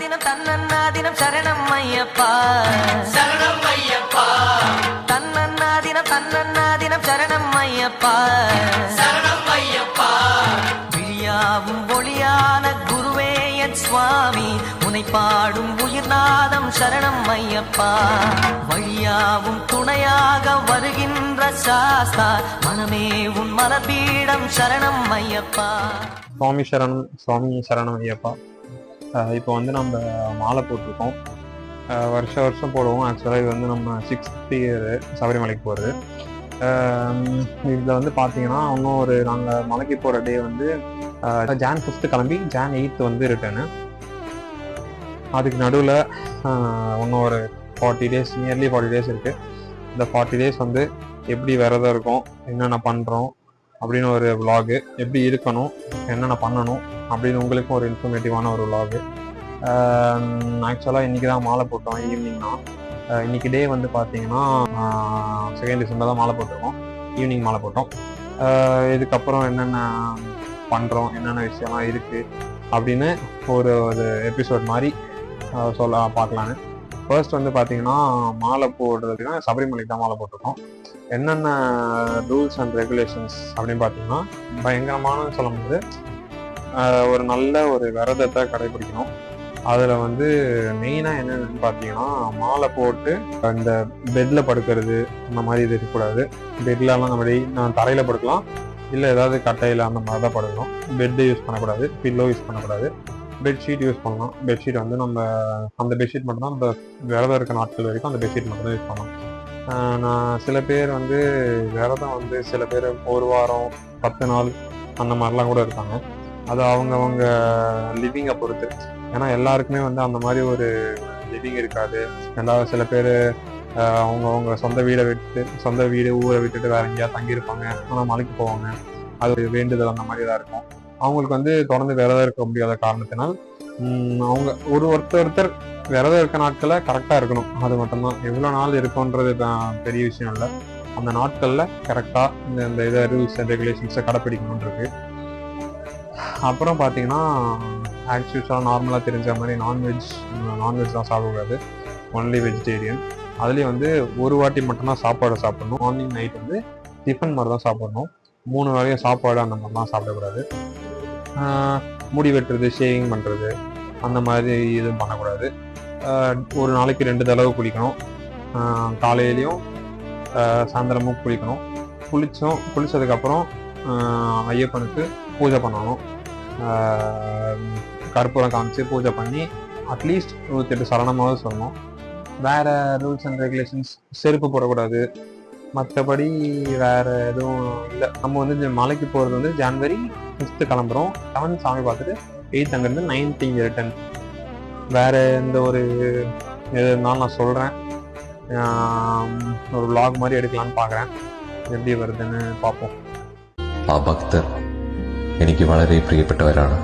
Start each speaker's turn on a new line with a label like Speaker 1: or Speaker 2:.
Speaker 1: தன்னன்னாதினம் தன்னன்னாதினம் சரணம் ஐயப்பா
Speaker 2: சரணம் ஐயப்பா
Speaker 1: தன்னன்னாதினம் தன்னன்னாதினம் சரணம் ஐயப்பா
Speaker 2: சரணம் ஐயப்பா
Speaker 1: விழியாவும் ஒளியான குருவே என் சுவாமி உனை பாடும் உயிர்நாதம் சரணம் ஐயப்பா வழியாவும் துணையாக வருகின்ற சாஸ்தா மனமே உன் மலபீடம் சரணம் ஐயப்பா.
Speaker 3: சுவாமி சரணம் ஐயப்பா. இப்போ வந்து நம்ம மாலை போட்டிருக்கோம். வருஷம் போடுவோம். ஆக்சுவலாக இது வந்து நம்ம 6th இயர் சபரிமலைக்கு போகிறது. இதில் வந்து பார்த்தீங்கன்னா இன்னும் நாங்கள் மலைக்கு போகிற டே வந்து Jan 5 கிளம்பி Jan 8 வந்து ரிட்டர்னு. அதுக்கு நடுவில் இன்னும் ஒரு 40 days, நியர்லி 40 days இருக்குது. இந்த 40 days வந்து எப்படி விரதம் இருக்கும், என்னென்ன பண்ணுறோம் அப்படின்னு ஒரு விலாகு, எப்படி இருக்கணும், என்னென்ன பண்ணணும் அப்படின்னு உங்களுக்கும் ஒரு இன்ஃபர்மேட்டிவான ஒரு விலாகு. ஆக்சுவலாக இன்றைக்கி தான் மாலை போட்டோம். ஈவினிங் தான் இன்றைக்கி டே வந்து பார்த்தீங்கன்னா 2 December தான் மாலை போட்டிருக்கோம். ஈவினிங் மாலை போட்டோம். இதுக்கப்புறம் என்னென்ன பண்ணுறோம், என்னென்ன விஷயம்லாம் இருக்குது அப்படின்னு ஒரு எபிசோட் மாதிரி பார்க்கலான்னு. ஃபர்ஸ்ட் வந்து பார்த்தீங்கன்னா மாலை போடுறதுக்குன்னா சபரிமலைக்கு தான் மாலை போட்டிருக்கோம். என்னென்ன ரூல்ஸ் அண்ட் ரெகுலேஷன்ஸ் அப்படின்னு பார்த்தீங்கன்னா பயங்கரமானு சொல்லும்போது ஒரு நல்ல ஒரு விரதத்தை கடைபிடிக்கணும். அதில் வந்து மெயினாக என்னென்னு பார்த்தீங்கன்னா மாலை போட்டு இந்த பெட்டில் படுக்கிறது அந்த மாதிரி இது இருக்கக்கூடாது. பெட்லலாம் நான் தரையில் படுக்கலாம், இல்லை ஏதாவது கட்டையில் அந்த மாதிரி தான் படுக்கணும். பெட்டு யூஸ் பண்ணக்கூடாது, பில்லோ யூஸ் பண்ணக்கூடாது. பெட்ஷீட் யூஸ் பண்ணலாம். பெட்ஷீட் வந்து நம்ம அந்த பெட்ஷீட் மட்டும்தான் நம்ம விரதம் இருக்க நாட்கள் வரைக்கும் அந்த பெட்ஷீட் மட்டும் தான் யூஸ் பண்ணலாம். நான் சில பேர் வந்து விரதம் வந்து சில பேர் 1 வாரம் 10 நாள் அந்த மாதிரிலாம் கூட இருக்காங்க. அது அவங்கவுங்க லிவிங்கை பொறுத்து. ஏன்னா எல்லாருக்குமே வந்து அந்த மாதிரி ஒரு லிவிங் இருக்காது. சில பேர் அவங்கவுங்க சொந்த வீடு ஊரை விட்டுட்டு வேற எங்கேயாவது தங்கியிருப்பாங்க, ஆனால் மலைக்கு போவாங்க. அது ஒரு வேண்டுதல் அந்த மாதிரி தான் இருக்கும். அவங்களுக்கு வந்து தொடர்ந்து விரதம் இருக்க முடியாத காரணத்தினால் அவங்க ஒருத்தர் விரதம் இருக்க நாட்களை கரெக்டாக இருக்கணும். அது மட்டும்தான். எவ்வளோ நாள் இருக்கும்ன்றது பெரிய விஷயம் இல்லை. அந்த நாட்களில் கரெக்டாக இந்த இதை ரூல்ஸ் அண்ட் ரெகுலேஷன்ஸை கடைப்பிடிக்கணுன்றது. அப்புறம் பார்த்தீங்கன்னா ஆக்சுவலாக நார்மலாக தெரிஞ்ச மாதிரி நான்வெஜ் தான் சாப்பிடக்கூடாது. Only vegetarian. அதுலேயும் வந்து ஒரு வாட்டி மட்டும்தான் சாப்பாடு சாப்பிடணும். மார்னிங் நைட் வந்து டிஃபன் மாதிரி தான் சாப்பிடணும். 3 வேளையும் சாப்பாடு அந்த மாதிரிலாம் சாப்பிடக்கூடாது. முடி வெட்டுறது, ஷேவிங் பண்ணுறது அந்த மாதிரி எதுவும் பண்ணக்கூடாது. ஒரு நாளைக்கு 2 தடவை குளிக்கணும். காலையிலையும் சாயந்தரமும் குளிக்கணும். குளித்ததுக்கப்புறம் ஐயப்பனுக்கு பூஜை பண்ணணும். கற்பூரம் காமிச்சு பூஜை பண்ணி அட்லீஸ்ட் 108 சரணமாவது சொல்லணும். வேறு ரூல்ஸ் அண்ட் ரெகுலேஷன்ஸ் செருப்பு போடக்கூடாது. மற்றபடி வேறு எதுவும் இல்லை. நம்ம வந்து மலைக்கு போகிறது வந்து January 5 கிளம்புறோம். 7 சாமி பார்த்துட்டு 8 அங்கேருந்து 9 இங்கே ரிட்டன். வேறு எந்த ஒரு எது இருந்தாலும் நான் சொல்கிறேன். ஒரு vlog மாதிரி எடுக்கலான்னு பார்க்குறேன். எப்படி வருதுன்னு பார்ப்போம்.
Speaker 4: ആ ഭക്തർ എനിക്ക് വളരെ പ്രിയപ്പെട്ടവരാണ്.